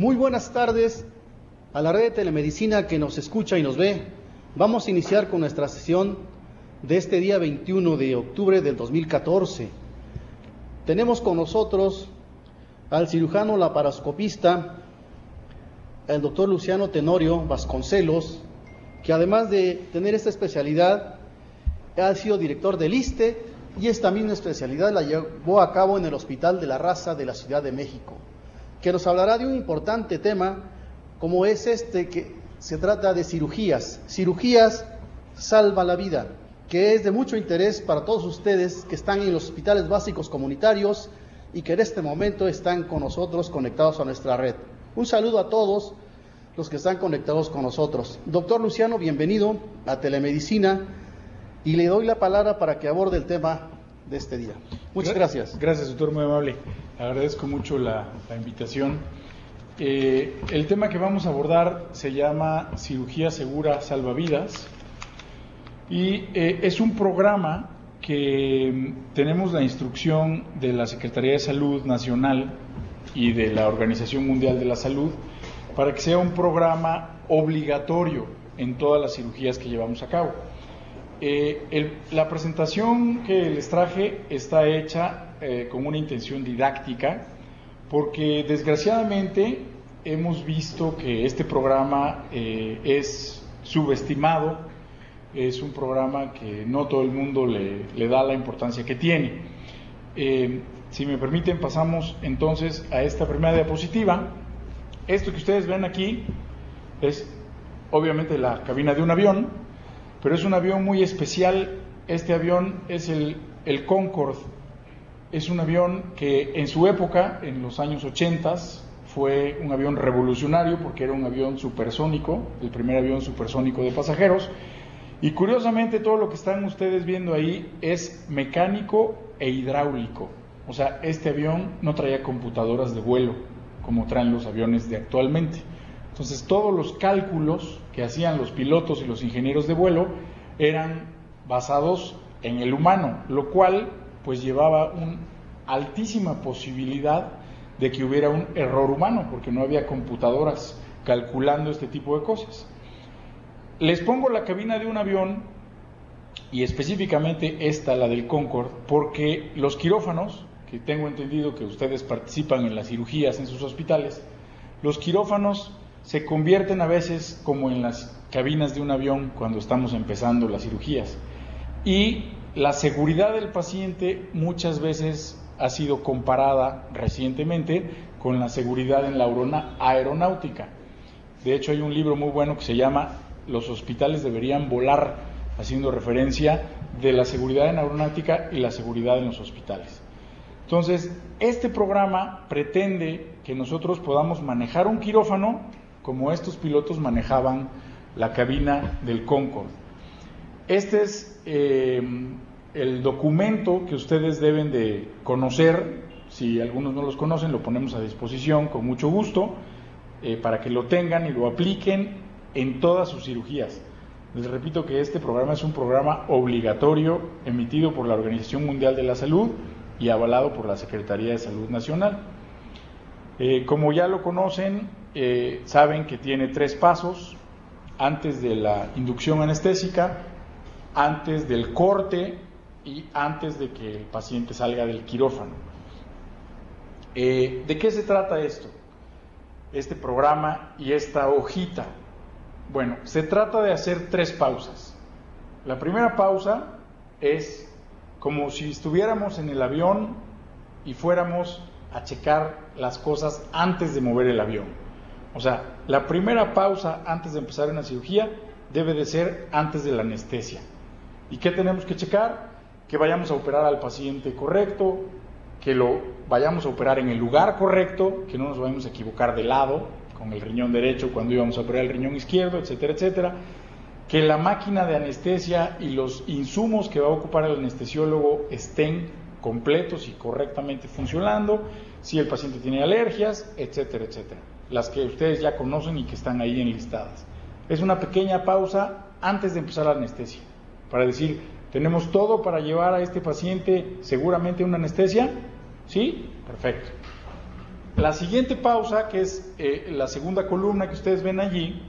Muy buenas tardes a la red de telemedicina que nos escucha y nos ve. Vamos a iniciar con nuestra sesión de este día 21 de octubre del 2014. Tenemos con nosotros al cirujano laparoscopista, el doctor Luciano Tenorio Vasconcelos, que además de tener esta especialidad, ha sido director del ISSSTE y esta misma especialidad la llevó a cabo en el Hospital de la Raza de la Ciudad de México, que nos hablará de un importante tema como es que se trata de cirugías. Cirugías salva la vida, que es de mucho interés para todos ustedes que están en los hospitales básicos comunitarios y que en este momento están con nosotros conectados a nuestra red. Un saludo a todos los que están conectados con nosotros. Doctor Luciano, bienvenido a Telemedicina y le doy la palabra para que aborde el tema de este día. Muchas gracias. Gracias, doctor, muy amable. Agradezco mucho la invitación. El tema que vamos a abordar se llama Cirugía Segura Salva Vidas y es un programa que tenemos la instrucción de la Secretaría de Salud Nacional y de la Organización Mundial de la Salud para que sea un programa obligatorio en todas las cirugías que llevamos a cabo. La presentación que les traje está hecha con una intención didáctica porque desgraciadamente hemos visto que este programa es subestimado, es un programa que no todo el mundo le da la importancia que tiene. Si me permiten, pasamos entonces a esta primera diapositiva. Esto que ustedes ven aquí es obviamente la cabina de un avión, pero es un avión muy especial. Este avión es el Concorde. Es un avión que en su época, en los años 80, fue un avión revolucionario porque era un avión supersónico, el primer avión supersónico de pasajeros. Y curiosamente todo lo que están ustedes viendo ahí es mecánico e hidráulico. O sea, este avión no traía computadoras de vuelo como traen los aviones de actualmente. Entonces todos los cálculos que hacían los pilotos y los ingenieros de vuelo eran basados en el humano, lo cual pues llevaba una altísima posibilidad de que hubiera un error humano, porque no había computadoras calculando este tipo de cosas. Les pongo la cabina de un avión, y específicamente esta, la del Concorde, porque los quirófanos, que tengo entendido que ustedes participan en las cirugías en sus hospitales, los quirófanos se convierten a veces como en las cabinas de un avión cuando estamos empezando las cirugías. Y la seguridad del paciente muchas veces ha sido comparada recientemente con la seguridad en la aeronáutica. De hecho, hay un libro muy bueno que se llama Los hospitales deberían volar, haciendo referencia de la seguridad en aeronáutica y la seguridad en los hospitales. Entonces, este programa pretende que nosotros podamos manejar un quirófano como estos pilotos manejaban la cabina del Concorde. Este es el documento que ustedes deben de conocer. Si algunos no los conocen, lo ponemos a disposición con mucho gusto para que lo tengan y lo apliquen en todas sus cirugías. Les repito que este programa es un programa obligatorio emitido por la Organización Mundial de la Salud y avalado por la Secretaría de Salud Nacional. Como ya lo conocen, saben que tiene 3 pasos: antes de la inducción anestésica, antes del corte y antes de que el paciente salga del quirófano. ¿De qué se trata esto? Este programa y esta hojita. Bueno, se trata de hacer 3 pausas. La primera pausa es como si estuviéramos en el avión y fuéramos a checar las cosas antes de mover el avión. O sea, la primera pausa antes de empezar una cirugía debe de ser antes de la anestesia. ¿Y qué tenemos que checar? Que vayamos a operar al paciente correcto, que lo vayamos a operar en el lugar correcto, que no nos vayamos a equivocar de lado con el riñón derecho cuando íbamos a operar el riñón izquierdo, etcétera, etcétera. Que la máquina de anestesia y los insumos que va a ocupar el anestesiólogo estén completos y correctamente funcionando, si el paciente tiene alergias, etcétera, etcétera. Las que ustedes ya conocen y que están ahí enlistadas. Es una pequeña pausa antes de empezar la anestesia, para decir, ¿tenemos todo para llevar a este paciente seguramente a una anestesia? ¿Sí? Perfecto. La siguiente pausa, que es la segunda columna que ustedes ven allí,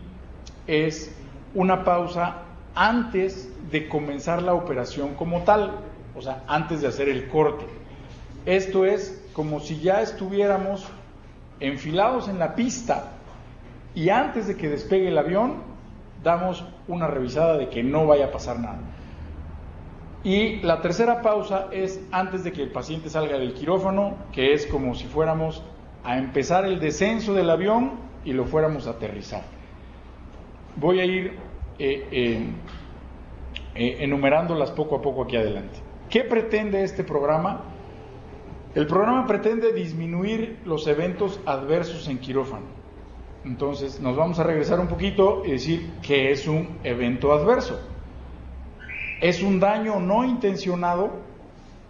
es una pausa antes de comenzar la operación como tal, o sea, antes de hacer el corte. Esto es como si ya estuviéramos enfilados en la pista y antes de que despegue el avión, damos una revisada de que no vaya a pasar nada. Y la tercera pausa es antes de que el paciente salga del quirófano, que es como si fuéramos a empezar el descenso del avión y lo fuéramos a aterrizar. Voy a ir enumerándolas poco a poco aquí adelante. ¿Qué pretende este programa? El programa pretende disminuir los eventos adversos en quirófano. Entonces, nos vamos a regresar un poquito y decir qué es un evento adverso. Es un daño no intencionado,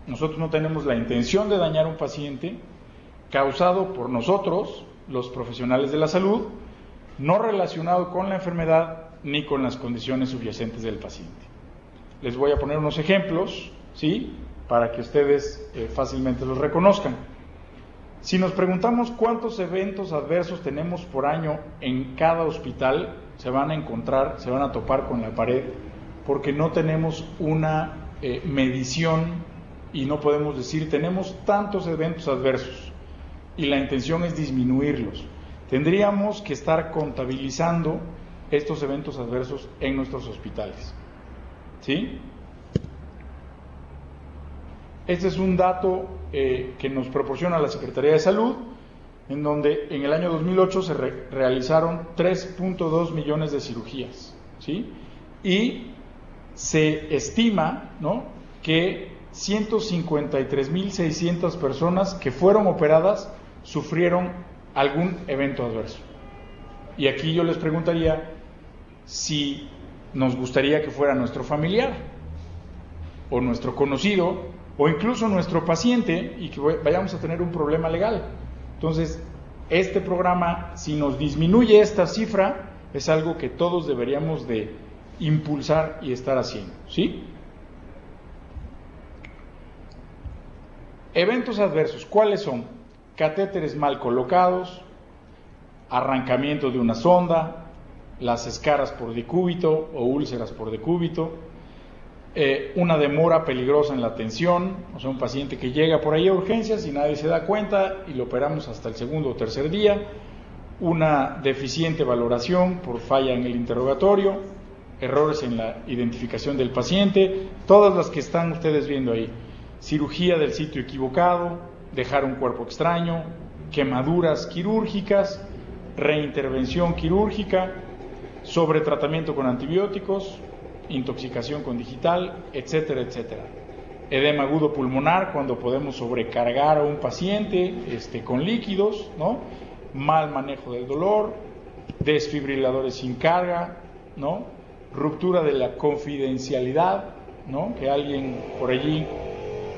nosotros no tenemos la intención de dañar a un paciente, causado por nosotros, los profesionales de la salud, no relacionado con la enfermedad ni con las condiciones subyacentes del paciente. Les voy a poner unos ejemplos, ¿sí?, para que ustedes fácilmente los reconozcan. Si nos preguntamos cuántos eventos adversos tenemos por año en cada hospital, se van a topar con la pared, porque no tenemos una medición y no podemos decir tenemos tantos eventos adversos y la intención es disminuirlos. Tendríamos que estar contabilizando estos eventos adversos en nuestros hospitales, ¿sí? Este es un dato que nos proporciona la Secretaría de Salud, en donde en el año 2008 se realizaron 3.2 millones de cirugías, ¿sí? Y se estima, ¿no?, que 153.600 personas que fueron operadas sufrieron algún evento adverso. Y aquí yo les preguntaría si nos gustaría que fuera nuestro familiar o nuestro conocido o incluso nuestro paciente y que vayamos a tener un problema legal. Entonces, este programa, si nos disminuye esta cifra, es algo que todos deberíamos de impulsar y estar haciendo, ¿sí? Eventos adversos, ¿cuáles son? Catéteres mal colocados, arrancamiento de una sonda, las escaras por decúbito o úlceras por decúbito, una demora peligrosa en la atención, o sea, un paciente que llega por ahí a urgencias y nadie se da cuenta y lo operamos hasta el segundo o tercer día, una deficiente valoración por falla en el interrogatorio, errores en la identificación del paciente, todas las que están ustedes viendo ahí, cirugía del sitio equivocado, dejar un cuerpo extraño, quemaduras quirúrgicas, reintervención quirúrgica, sobretratamiento con antibióticos, intoxicación con digital, etcétera, etcétera. Edema agudo pulmonar, cuando podemos sobrecargar a un paciente con líquidos, ¿no? Mal manejo del dolor, desfibriladores sin carga, ¿no? Ruptura de la confidencialidad, ¿no? Que alguien por allí,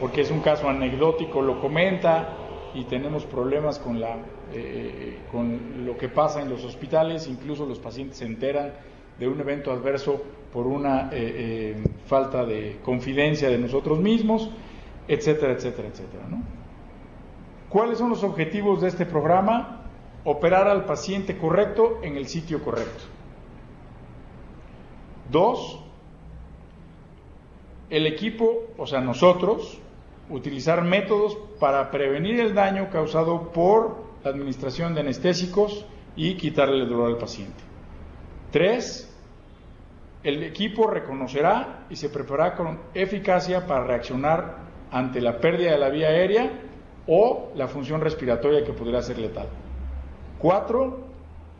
porque es un caso anecdótico, lo comenta y tenemos problemas con lo que pasa en los hospitales, incluso los pacientes se enteran de un evento adverso por una falta de confidencia de nosotros mismos, etcétera, etcétera, etcétera, ¿no? ¿Cuáles son los objetivos de este programa? Operar al paciente correcto en el sitio correcto. 2, el equipo, o sea, nosotros, utilizar métodos para prevenir el daño causado por la administración de anestésicos y quitarle el dolor al paciente. 3, el equipo reconocerá y se preparará con eficacia para reaccionar ante la pérdida de la vía aérea o la función respiratoria que podría ser letal. 4,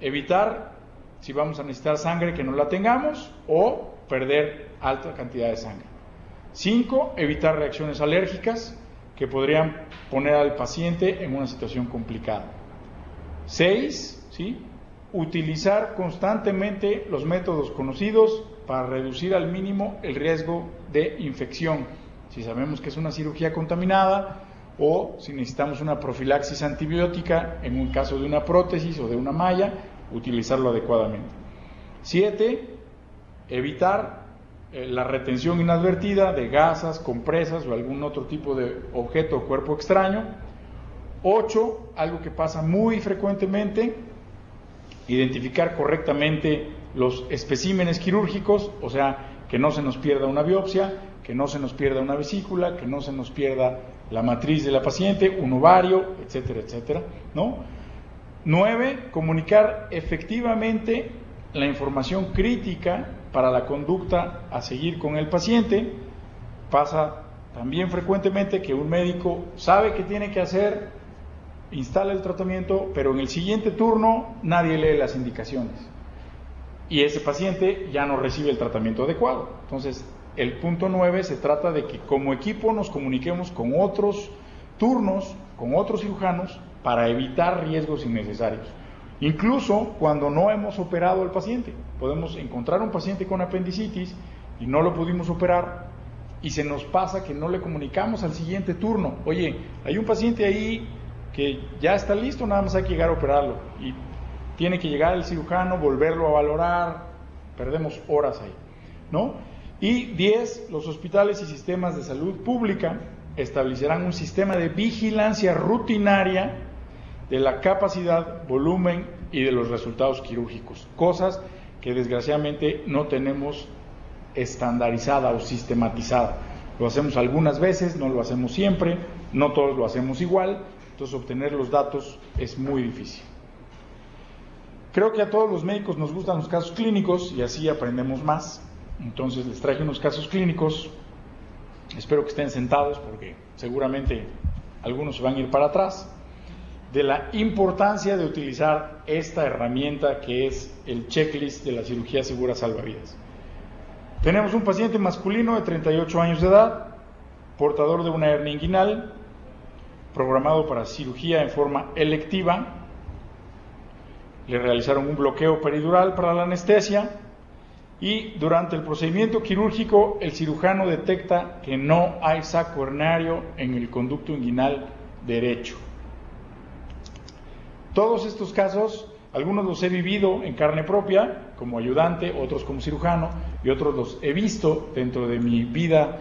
evitar, si vamos a necesitar sangre, que no la tengamos o perder alta cantidad de sangre. 5, evitar reacciones alérgicas que podrían poner al paciente en una situación complicada. 6, ¿sí?, utilizar constantemente los métodos conocidos para reducir al mínimo el riesgo de infección. Si sabemos que es una cirugía contaminada o si necesitamos una profilaxis antibiótica en un caso de una prótesis o de una malla, utilizarlo adecuadamente. 7, evitar la retención inadvertida de gasas, compresas o algún otro tipo de objeto o cuerpo extraño. 8, algo que pasa muy frecuentemente, identificar correctamente los especímenes quirúrgicos, o sea, que no se nos pierda una biopsia, que no se nos pierda una vesícula, que no se nos pierda la matriz de la paciente, un ovario, etcétera, etcétera, ¿no? 9, comunicar efectivamente la información crítica para la conducta a seguir con el paciente. Pasa también frecuentemente que un médico sabe qué tiene que hacer, instala el tratamiento, pero en el siguiente turno nadie lee las indicaciones y ese paciente ya no recibe el tratamiento adecuado. Entonces, el punto 9 se trata de que como equipo nos comuniquemos con otros turnos, con otros cirujanos, para evitar riesgos innecesarios. Incluso cuando no hemos operado al paciente, podemos encontrar un paciente con apendicitis y no lo pudimos operar y se nos pasa que no le comunicamos al siguiente turno: oye, hay un paciente ahí que ya está listo, nada más hay que llegar a operarlo, y tiene que llegar el cirujano, volverlo a valorar, perdemos horas ahí, ¿no? Y 10, los hospitales y sistemas de salud pública establecerán un sistema de vigilancia rutinaria de la capacidad, volumen y de los resultados quirúrgicos, cosas que desgraciadamente no tenemos estandarizada o sistematizada. Lo hacemos algunas veces, no lo hacemos siempre, no todos lo hacemos igual, entonces obtener los datos es muy difícil. Creo que a todos los médicos nos gustan los casos clínicos y así aprendemos más. Entonces les traje unos casos clínicos, espero que estén sentados porque seguramente algunos se van a ir para atrás, de la importancia de utilizar esta herramienta que es el checklist de la cirugía segura salvavidas. Tenemos un paciente masculino de 38 años de edad, portador de una hernia inguinal, programado para cirugía en forma electiva. Le realizaron un bloqueo peridural para la anestesia y durante el procedimiento quirúrgico el cirujano detecta que no hay saco hernario en el conducto inguinal derecho. Todos estos casos, algunos los he vivido en carne propia como ayudante, otros como cirujano y otros los he visto dentro de mi vida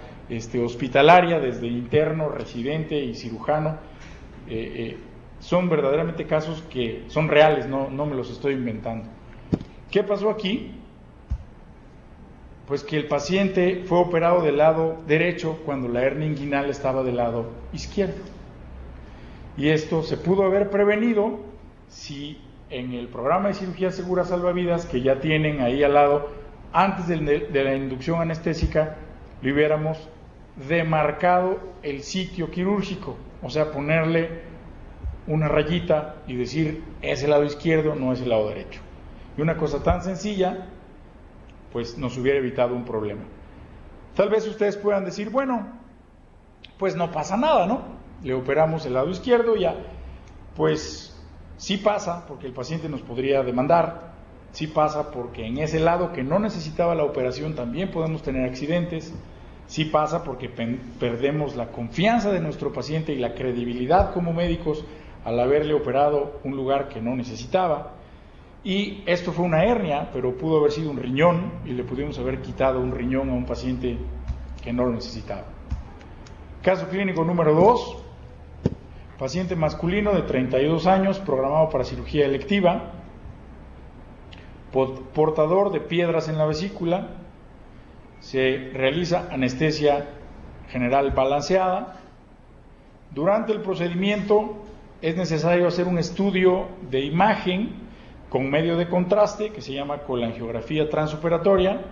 hospitalaria, desde interno, residente y cirujano. Son verdaderamente casos que son reales, no me los estoy inventando. ¿Qué pasó aquí? Pues que el paciente fue operado del lado derecho cuando la hernia inguinal estaba del lado izquierdo. Y esto se pudo haber prevenido si en el programa de cirugía segura salvavidas que ya tienen ahí al lado, antes de la inducción anestésica, le hubiéramos demarcado el sitio quirúrgico, o sea, ponerle una rayita y decir es el lado izquierdo, no es el lado derecho. Y una cosa tan sencilla, pues nos hubiera evitado un problema. Tal vez ustedes puedan decir, bueno, pues no pasa nada, ¿no? Le operamos el lado izquierdo, ya, pues sí pasa, porque el paciente nos podría demandar, sí pasa porque en ese lado que no necesitaba la operación también podemos tener accidentes, sí pasa porque perdemos la confianza de nuestro paciente y la credibilidad como médicos al haberle operado un lugar que no necesitaba. Y esto fue una hernia, pero pudo haber sido un riñón y le pudimos haber quitado un riñón a un paciente que no lo necesitaba. Caso clínico número 2, paciente masculino de 32 años, programado para cirugía electiva, portador de piedras en la vesícula, se realiza anestesia general balanceada. Durante el procedimiento es necesario hacer un estudio de imagen con medio de contraste que se llama colangiografía transoperatoria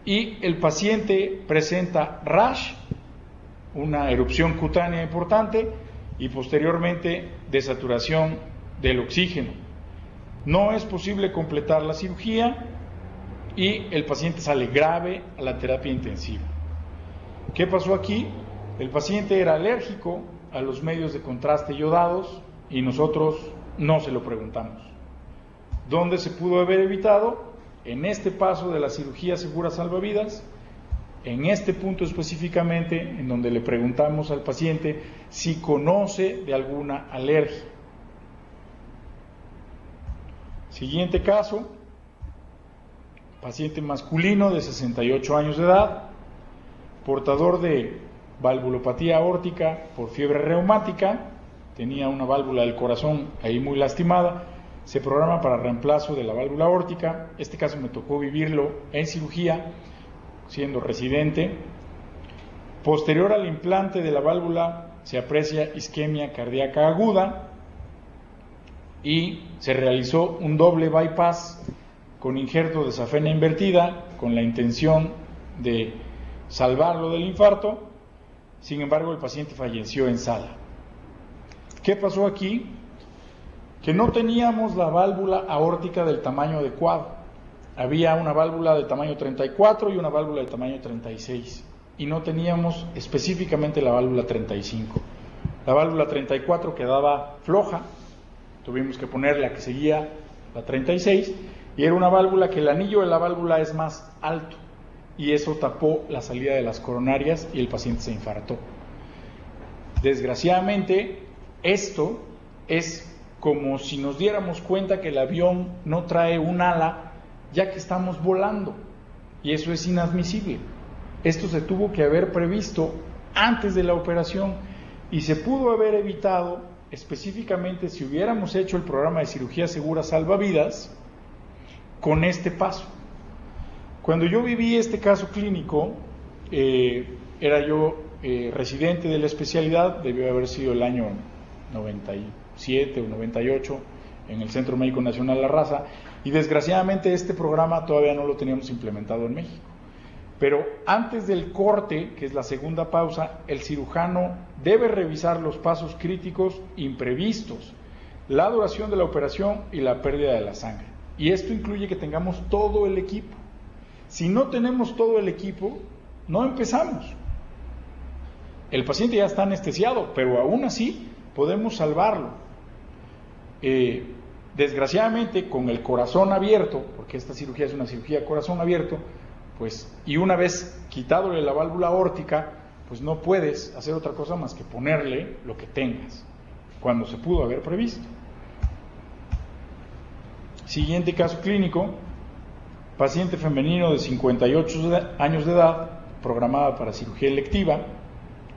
y el paciente presenta rash, una erupción cutánea importante y posteriormente desaturación del oxígeno. No es posible completar la cirugía y el paciente sale grave a la terapia intensiva. ¿Qué pasó aquí? El paciente era alérgico a los medios de contraste iodados y nosotros no se lo preguntamos. ¿Dónde se pudo haber evitado? En este paso de la cirugía segura salvavidas, en este punto específicamente, en donde le preguntamos al paciente si conoce de alguna alergia. Siguiente caso, paciente masculino de 68 años de edad, portador de valvulopatía aórtica por fiebre reumática, tenía una válvula del corazón ahí muy lastimada, se programa para reemplazo de la válvula aórtica. Este caso me tocó vivirlo en cirugía, siendo residente. Posterior al implante de la válvula se aprecia isquemia cardíaca aguda y se realizó un doble bypass con injerto de safena invertida con la intención de salvarlo del infarto. Sin embargo, el paciente falleció en sala. ¿Qué pasó aquí? Que no teníamos la válvula aórtica del tamaño adecuado. Había una válvula de tamaño 34 y una válvula de tamaño 36. Y no teníamos específicamente la válvula 35. La válvula 34 quedaba floja, tuvimos que poner la que seguía, la 36, y era una válvula que el anillo de la válvula es más alto, y eso tapó la salida de las coronarias y el paciente se infartó. Desgraciadamente, esto es como si nos diéramos cuenta que el avión no trae un ala ya que estamos volando, y eso es inadmisible. Esto se tuvo que haber previsto antes de la operación y se pudo haber evitado específicamente si hubiéramos hecho el programa de cirugía segura salvavidas con este paso. Cuando yo viví este caso clínico, era yo residente de la especialidad, debió haber sido el año 97 o 98 en el Centro Médico Nacional La Raza, y desgraciadamente este programa todavía no lo teníamos implementado en México. Pero antes del corte, que es la segunda pausa, el cirujano debe revisar los pasos críticos imprevistos, la duración de la operación y la pérdida de la sangre. Y esto incluye que tengamos todo el equipo. Si no tenemos todo el equipo, no empezamos. El paciente ya está anestesiado, pero aún así podemos salvarlo. Desgraciadamente, con el corazón abierto, porque esta cirugía es una cirugía de corazón abierto, pues, y una vez quitadole la válvula aórtica, pues no puedes hacer otra cosa más que ponerle lo que tengas, cuando se pudo haber previsto. Siguiente caso clínico, paciente femenino de 58 años de edad, programada para cirugía electiva,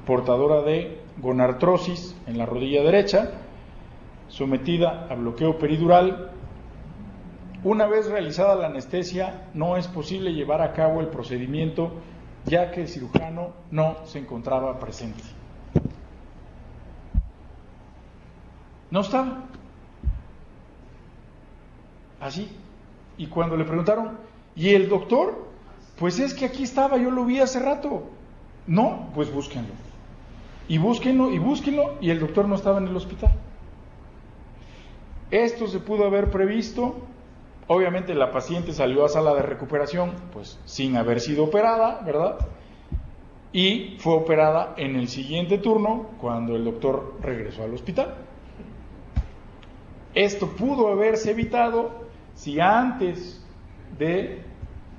portadora de gonartrosis en la rodilla derecha, sometida a bloqueo peridural. Una vez realizada la anestesia, no es posible llevar a cabo el procedimiento ya que el cirujano no se encontraba presente. No estaba. Así. Y cuando le preguntaron, ¿y el doctor? Pues es que aquí estaba, yo lo vi hace rato. No, pues búsquenlo. Y búsquenlo, y búsquenlo, y el doctor no estaba en el hospital. Esto se pudo haber previsto. Obviamente la paciente salió a sala de recuperación, pues sin haber sido operada, ¿verdad? Y fue operada en el siguiente turno cuando el doctor regresó al hospital. Esto pudo haberse evitado si antes de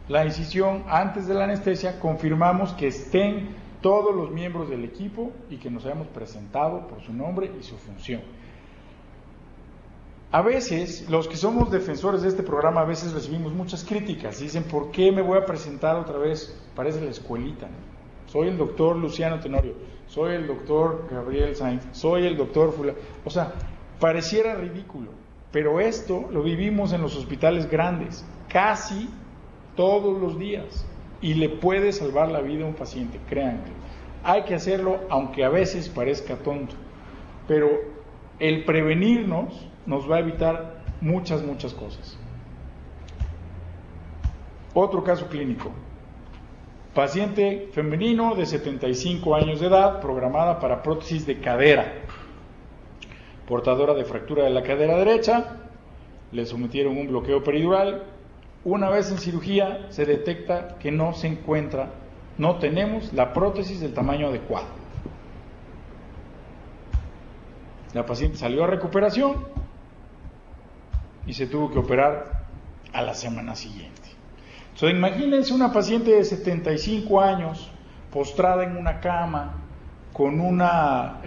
la incisión, antes de la anestesia, confirmamos que estén todos los miembros del equipo y que nos hayamos presentado por su nombre y su función. A veces, los que somos defensores de este programa, a veces recibimos muchas críticas. Dicen, ¿por qué me voy a presentar otra vez? Parece la escuelita, ¿no? Soy el doctor Luciano Tenorio, soy el doctor Gabriel Sainz, soy el doctor Fulano. O sea, pareciera ridículo, pero esto lo vivimos en los hospitales grandes, casi todos los días, y le puede salvar la vida a un paciente, créanme. Hay que hacerlo, aunque a veces parezca tonto, pero el prevenirnos nos va a evitar muchas cosas. Otro caso clínico. Paciente femenino de 75 años de edad, programada para prótesis de cadera, portadora de fractura de la cadera derecha, le sometieron un bloqueo peridural. Una vez en cirugía se detecta que no se encuentra, no tenemos la prótesis del tamaño adecuado. La paciente salió a recuperación y se tuvo que operar a la semana siguiente. Entonces, imagínense una paciente de 75 años postrada en una cama con una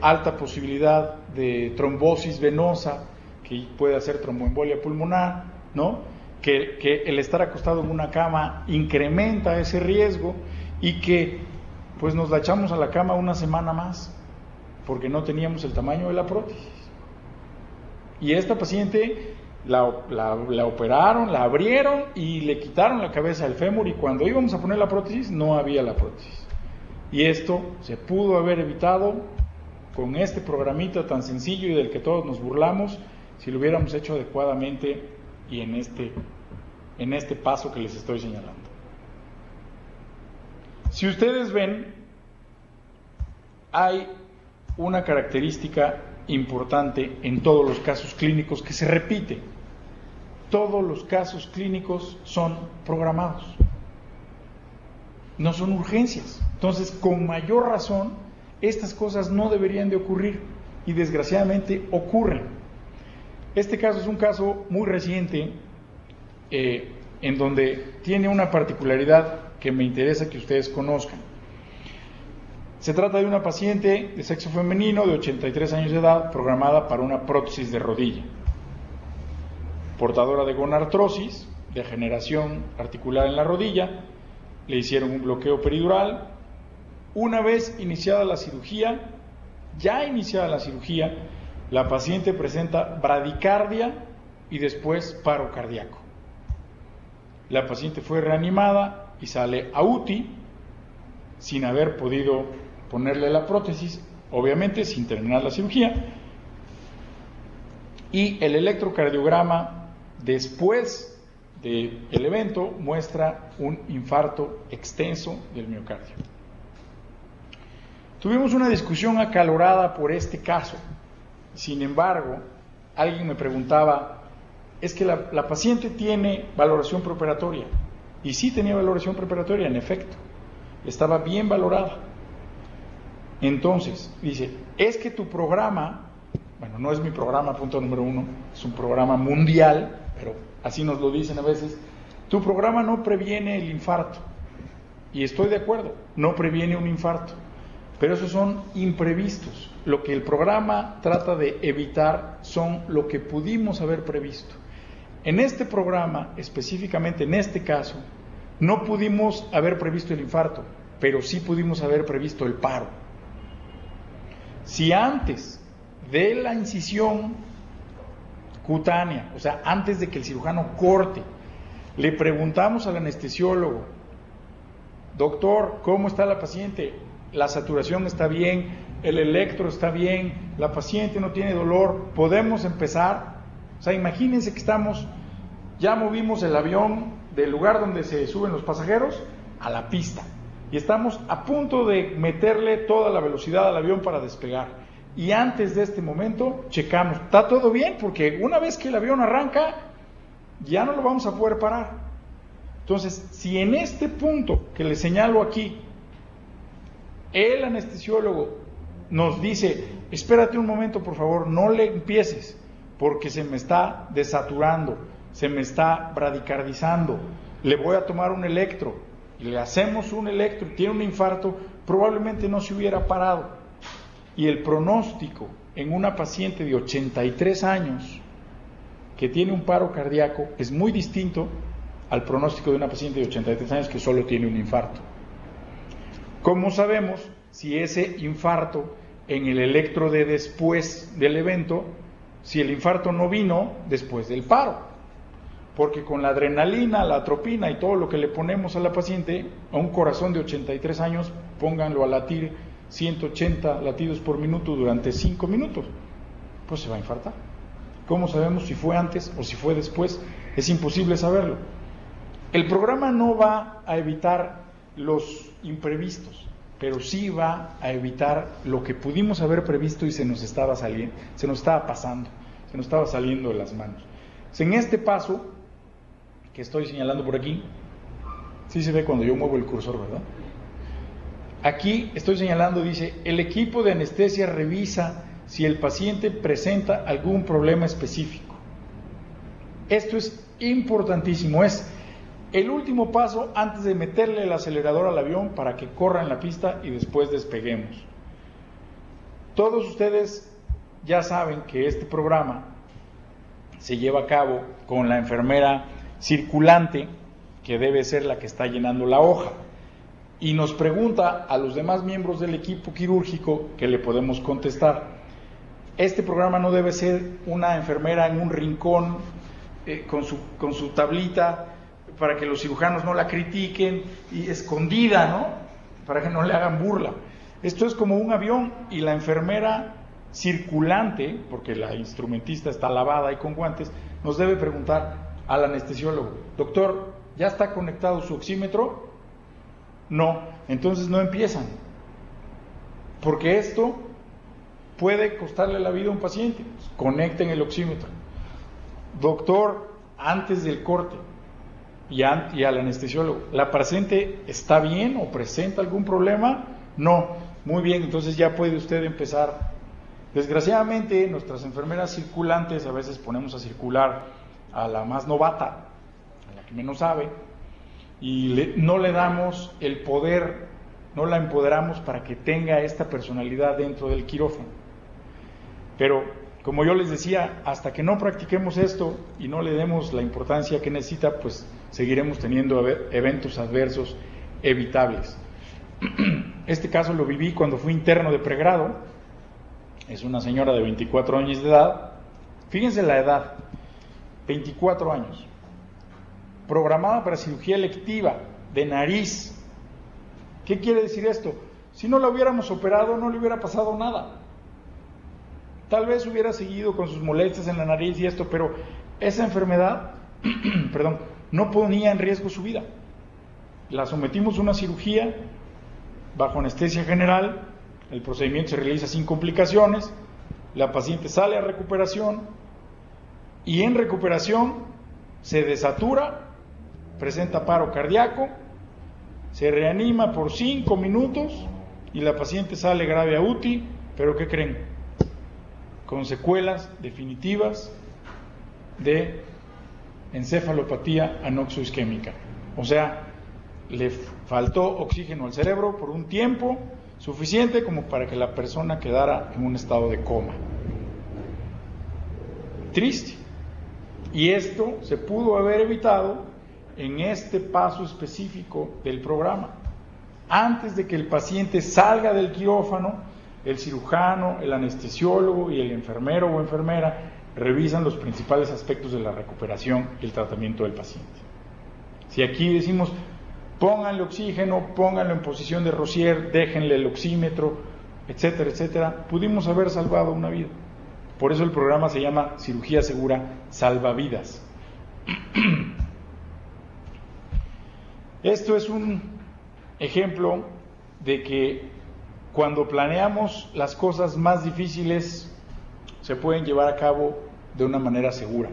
alta posibilidad de trombosis venosa, que puede hacer tromboembolia pulmonar, ¿no? Que el estar acostado en una cama incrementa ese riesgo y que pues nos la echamos a la cama una semana más. porque no teníamos el tamaño de la prótesis. Y esta paciente la operaron, la abrieron y le quitaron la cabeza del fémur, y cuando íbamos a poner la prótesis no había la prótesis. Y esto se pudo haber evitado con este programita tan sencillo y del que todos nos burlamos, si lo hubiéramos hecho adecuadamente y en este paso que les estoy señalando. Si ustedes ven, hay una característica importante en todos los casos clínicos que se repite. Todos los casos clínicos son programados, no son urgencias. Entonces, con mayor razón, estas cosas no deberían de ocurrir y desgraciadamente ocurren. Este caso es un caso muy reciente, en donde tiene una particularidad que me interesa que ustedes conozcan. Se trata de una paciente de sexo femenino de 83 años de edad, programada para una prótesis de rodilla, portadora de gonartrosis, degeneración articular en la rodilla. Le hicieron un bloqueo peridural. Una vez iniciada la cirugía, la paciente presenta bradicardia y después paro cardíaco. La paciente fue reanimada y sale a UTI sin haber podido ponerle la prótesis, obviamente sin terminar la cirugía. Y el electrocardiograma después del evento muestra un infarto extenso del miocardio. Tuvimos una discusión acalorada por este caso. Sin embargo, alguien me preguntaba, es que la paciente tiene valoración preoperatoria. Y sí tenía valoración preoperatoria, en efecto. Estaba bien valorada. Entonces, dice, es que tu programa, bueno, no es mi programa, punto número 1, es un programa mundial, pero así nos lo dicen a veces, tu programa no previene el infarto. Y estoy de acuerdo, no previene un infarto. Pero esos son imprevistos. Lo que el programa trata de evitar son lo que pudimos haber previsto. En este programa, específicamente en este caso, no pudimos haber previsto el infarto, pero sí pudimos haber previsto el paro. Si antes de la incisión cutánea, o sea, antes de que el cirujano corte, le preguntamos al anestesiólogo, doctor, ¿cómo está la paciente? La saturación está bien, el electro está bien, la paciente no tiene dolor, ¿podemos empezar? O sea, imagínense que ya movimos el avión del lugar donde se suben los pasajeros a la pista y estamos a punto de meterle toda la velocidad al avión para despegar. Y antes de este momento checamos, ¿está todo bien? Porque una vez que el avión arranca, ya no lo vamos a poder parar. Entonces, si en este punto que les señalo aquí, el anestesiólogo nos dice, espérate un momento por favor, no le empieces, porque se me está desaturando, se me está bradicardizando, le voy a tomar un electro, y le hacemos un electro y tiene un infarto, probablemente no se hubiera parado. Y el pronóstico en una paciente de 83 años que tiene un paro cardíaco es muy distinto al pronóstico de una paciente de 83 años que solo tiene un infarto. ¿Cómo sabemos si ese infarto en el electro de después del evento, si el infarto no vino después del paro? Porque con la adrenalina, la atropina y todo lo que le ponemos a la paciente, a un corazón de 83 años, pónganlo a latir 180 latidos por minuto durante 5 minutos, pues se va a infartar. ¿Cómo sabemos si fue antes o si fue después? Es imposible saberlo. El programa no va a evitar los imprevistos, pero sí va a evitar lo que pudimos haber previsto y se nos estaba pasando, se nos estaba saliendo de las manos. En este paso que estoy señalando por aquí, sí se ve cuando yo muevo el cursor, ¿verdad? Aquí estoy señalando, dice, el equipo de anestesia revisa si el paciente presenta algún problema específico. Esto es importantísimo, es el último paso antes de meterle el acelerador al avión para que corra en la pista y después despeguemos. Todos ustedes ya saben que este programa se lleva a cabo con la enfermera circulante, que debe ser la que está llenando la hoja. y nos pregunta a los demás miembros del equipo quirúrgico que le podemos contestar. Este programa no debe ser una enfermera en un rincón con su tablita para que los cirujanos no la critiquen y escondida, ¿no? Para que no le hagan burla. Esto es como un avión y la enfermera circulante, porque la instrumentista está lavada y con guantes, nos debe preguntar al anestesiólogo: doctor, ¿ya está conectado su oxímetro? No, entonces no empiezan, porque esto puede costarle la vida a un paciente. Conecten el oxímetro. Doctor, antes del corte, y al anestesiólogo: ¿la paciente está bien o presenta algún problema? No, muy bien, entonces ya puede usted empezar. Desgraciadamente, nuestras enfermeras circulantes, a veces ponemos a circular a la más novata, a la que menos sabe, y no le damos el poder, no la empoderamos para que tenga esta personalidad dentro del quirófano. Pero, como yo les decía, hasta que no practiquemos esto y no le demos la importancia que necesita, pues seguiremos teniendo eventos adversos evitables. Este caso lo viví cuando fui interno de pregrado. Es una señora de 24 años de edad. Fíjense la edad, 24 años. Programada para cirugía electiva de nariz. ¿Qué quiere decir esto? Si no la hubiéramos operado, no le hubiera pasado nada. Tal vez hubiera seguido con sus molestias en la nariz y esto, pero esa enfermedad, no ponía en riesgo su vida. La sometimos a una cirugía bajo anestesia general, el procedimiento se realiza sin complicaciones, la paciente sale a recuperación y en recuperación se desatura, presenta paro cardíaco, se reanima por 5 minutos y la paciente sale grave a UTI, pero ¿qué creen? Con secuelas definitivas de encefalopatía anoxoisquémica. O sea, le faltó oxígeno al cerebro por un tiempo suficiente como para que la persona quedara en un estado de coma. Triste. Y esto se pudo haber evitado en este paso específico del programa. Antes de que el paciente salga del quirófano, el cirujano, el anestesiólogo y el enfermero o enfermera revisan los principales aspectos de la recuperación y el tratamiento del paciente. Si aquí decimos, pónganle oxígeno, pónganlo en posición de Rosier, déjenle el oxímetro, etcétera, etcétera, pudimos haber salvado una vida. Por eso el programa se llama Cirugía Segura Salvavidas. Esto es un ejemplo de que cuando planeamos las cosas más difíciles se pueden llevar a cabo de una manera segura.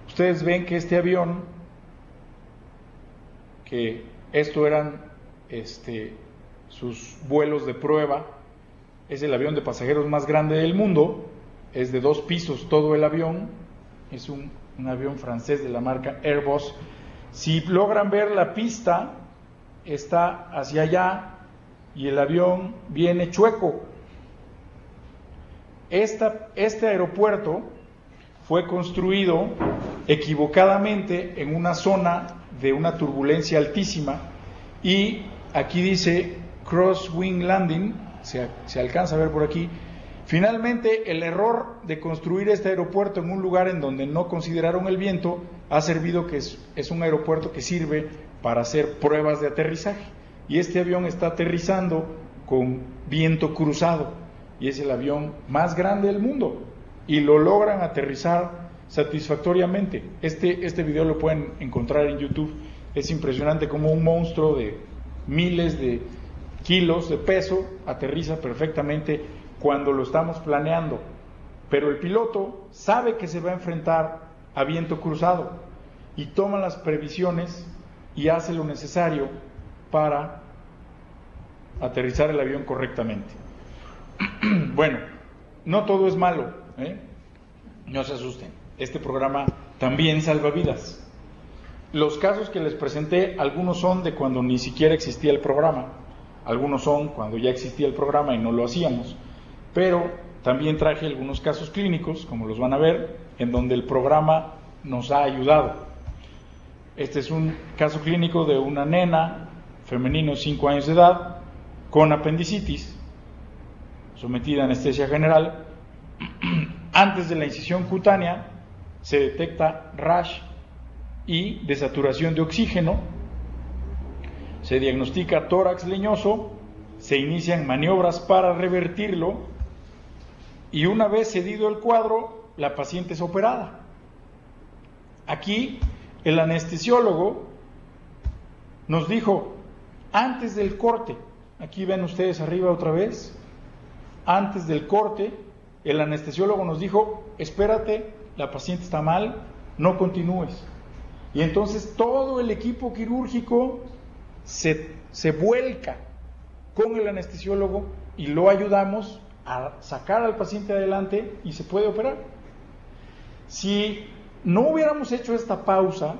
Ustedes ven que este avión, que esto eran sus vuelos de prueba, es el avión de pasajeros más grande del mundo, es de 2 pisos todo el avión, es un avión francés de la marca Airbus. Si logran ver la pista, está hacia allá y el avión viene chueco. Este aeropuerto fue construido equivocadamente en una zona de una turbulencia altísima y aquí dice crosswind landing, se alcanza a ver por aquí. Finalmente, el error de construir este aeropuerto en un lugar en donde no consideraron el viento ha servido que es un aeropuerto que sirve para hacer pruebas de aterrizaje. Y este avión está aterrizando con viento cruzado y es el avión más grande del mundo y lo logran aterrizar satisfactoriamente. Este video lo pueden encontrar en YouTube. Es impresionante cómo un monstruo de miles de kilos de peso aterriza perfectamente cuando lo estamos planeando, pero el piloto sabe que se va a enfrentar a viento cruzado y toma las previsiones y hace lo necesario para aterrizar el avión correctamente. Bueno, no todo es malo, no se asusten, este programa también salva vidas. Los casos que les presenté, algunos son de cuando ni siquiera existía el programa, algunos son cuando ya existía el programa y no lo hacíamos, pero también traje algunos casos clínicos, como los van a ver, en donde el programa nos ha ayudado. Este es un caso clínico de una nena femenino, 5 años de edad, con apendicitis, sometida a anestesia general. Antes de la incisión cutánea se detecta rash y desaturación de oxígeno, se diagnostica tórax leñoso, se inician maniobras para revertirlo y una vez cedido el cuadro, la paciente es operada. Aquí el anestesiólogo nos dijo, antes del corte, aquí ven ustedes arriba otra vez, antes del corte, el anestesiólogo nos dijo, espérate, la paciente está mal, no continúes. Y entonces todo el equipo quirúrgico se vuelca con el anestesiólogo y lo ayudamos a sacar al paciente adelante y se puede operar. Si no hubiéramos hecho esta pausa,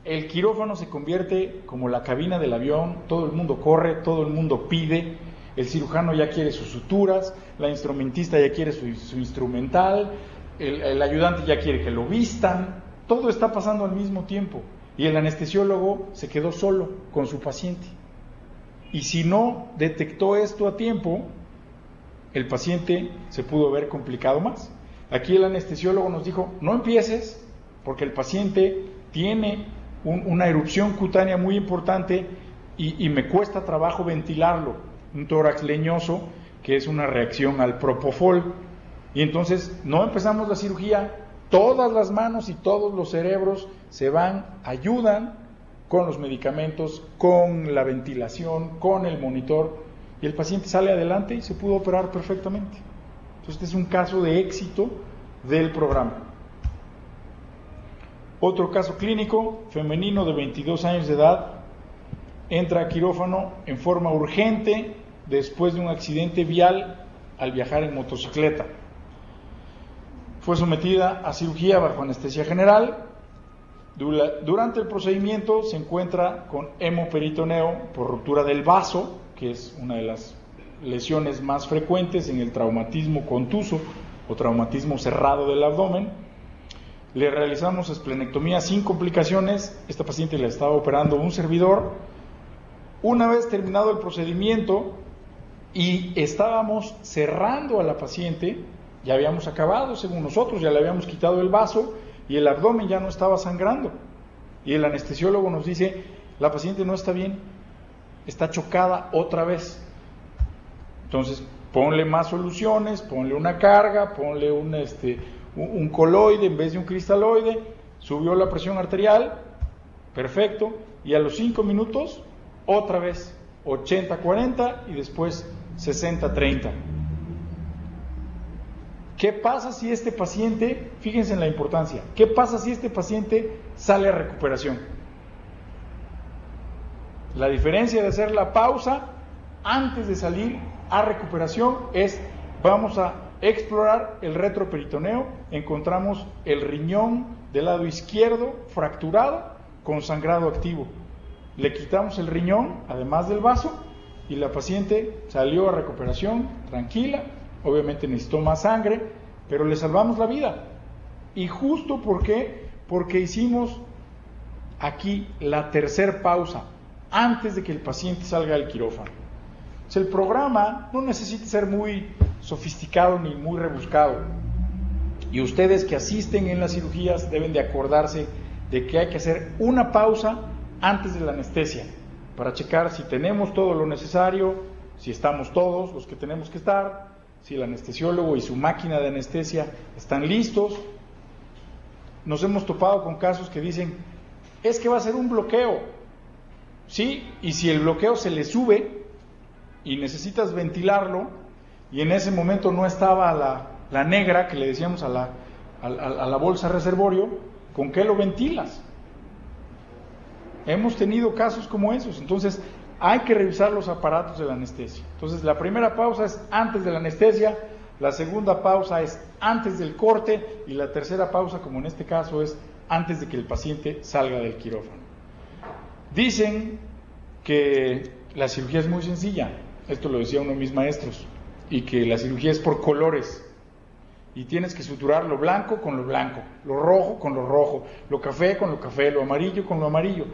el quirófano se convierte como la cabina del avión, todo el mundo corre, todo el mundo pide, el cirujano ya quiere sus suturas, la instrumentista ya quiere su instrumental, el ayudante ya quiere que lo vistan, todo está pasando al mismo tiempo y el anestesiólogo se quedó solo con su paciente. Y si no detectó esto a tiempo, el paciente se pudo ver complicado más. Aquí el anestesiólogo nos dijo, no empieces porque el paciente tiene una erupción cutánea muy importante y me cuesta trabajo ventilarlo, un tórax leñoso que es una reacción al propofol. Y entonces no empezamos la cirugía, todas las manos y todos los cerebros se van, ayudan con los medicamentos, con la ventilación, con el monitor, y el paciente sale adelante y se pudo operar perfectamente. Entonces este es un caso de éxito del programa. Otro caso clínico, femenino de 22 años de edad, entra a quirófano en forma urgente después de un accidente vial al viajar en motocicleta. Fue sometida a cirugía bajo anestesia general. Durante el procedimiento se encuentra con hemoperitoneo por ruptura del vaso, que es una de las lesiones más frecuentes en el traumatismo contuso o traumatismo cerrado del abdomen. Le realizamos esplenectomía sin complicaciones. Esta paciente la estaba operando un servidor. Una vez terminado el procedimiento y estábamos cerrando a la paciente, ya habíamos acabado según nosotros, ya le habíamos quitado el vaso y el abdomen ya no estaba sangrando. Y el anestesiólogo nos dice, la paciente no está bien, está chocada otra vez. Entonces, ponle más soluciones, ponle una carga, ponle un coloide en vez de un cristaloide, subió la presión arterial, perfecto, y a los 5 minutos, otra vez, 80-40 y después 60-30. ¿Qué pasa si este paciente, fíjense en la importancia, qué pasa si este paciente sale a recuperación? La diferencia de hacer la pausa antes de salir a recuperación es, vamos a explorar el retroperitoneo, encontramos el riñón del lado izquierdo fracturado con sangrado activo. Le quitamos el riñón, además del vaso, y la paciente salió a recuperación tranquila. Obviamente necesitó más sangre, pero le salvamos la vida. Y justo porque hicimos aquí la tercer pausa antes de que el paciente salga del quirófano. Entonces, el programa no necesita ser muy sofisticado ni muy rebuscado. Y ustedes que asisten en las cirugías deben de acordarse de que hay que hacer una pausa antes de la anestesia para checar si tenemos todo lo necesario, si estamos todos los que tenemos que estar, si el anestesiólogo y su máquina de anestesia están listos. Nos hemos topado con casos que dicen, es que va a ser un bloqueo, ¿sí? Y si el bloqueo se le sube y necesitas ventilarlo, y en ese momento no estaba la negra, que le decíamos a la bolsa reservorio, ¿con qué lo ventilas? Hemos tenido casos como esos. Entonces hay que revisar los aparatos de la anestesia. Entonces la primera pausa es antes de la anestesia, la segunda pausa es antes del corte y la tercera pausa, como en este caso, es antes de que el paciente salga del quirófano. Dicen que la cirugía es muy sencilla, esto lo decía uno de mis maestros, y que la cirugía es por colores. Y tienes que suturar lo blanco con lo blanco, lo rojo con lo rojo, lo café con lo café, lo amarillo con lo amarillo.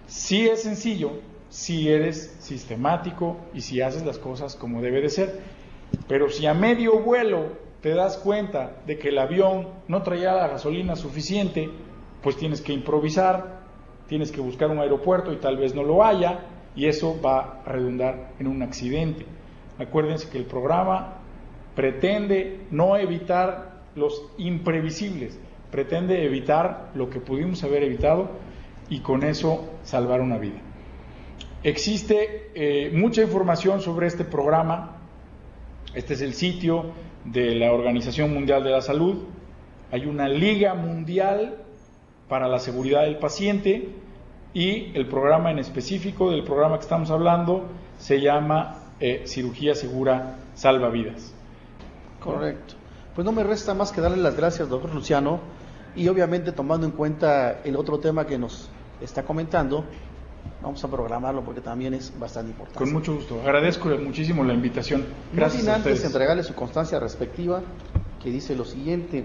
Sí es sencillo, si eres sistemático y si haces las cosas como debe de ser. Pero si a medio vuelo te das cuenta de que el avión no traía la gasolina suficiente, pues tienes que improvisar, tienes que buscar un aeropuerto y tal vez no lo haya, y eso va a redundar en un accidente. Acuérdense que el programa pretende no evitar los imprevisibles, pretende evitar lo que pudimos haber evitado y con eso salvar una vida. Existe mucha información sobre este programa. Este es el sitio de la Organización Mundial de la Salud. Hay una liga mundial para la seguridad del paciente y el programa en específico del programa que estamos hablando se llama Cirugía Segura Salva Vidas. Correcto. Pues no me resta más que darle las gracias, doctor Luciano, y obviamente tomando en cuenta el otro tema que nos está comentando, vamos a programarlo porque también es bastante importante. Con mucho gusto. Agradezco muchísimo la invitación. Gracias. No sin antes entregarle su constancia respectiva, que dice lo siguiente: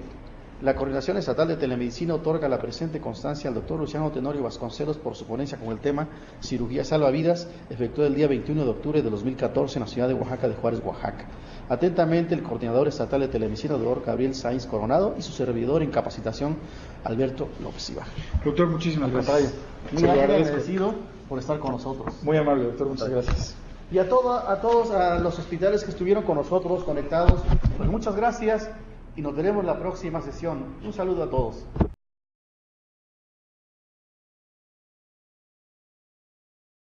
la Coordinación Estatal de Telemedicina otorga la presente constancia al doctor Luciano Tenorio Vasconcelos por su ponencia con el tema Cirugía Salva Vidas, efectuada el día 21 de octubre de 2014 en la ciudad de Oaxaca de Juárez, Oaxaca. Atentamente, el Coordinador Estatal de Telemedicina, doctor Gabriel Sainz Coronado, y su servidor en capacitación, Alberto López Ibarra. Doctor, muchísimas gracias. Muy agradecido por estar con nosotros. Muy amable, doctor, muchas gracias. Y a todos los hospitales que estuvieron con nosotros conectados, pues muchas gracias y nos veremos la próxima sesión. Un saludo a todos.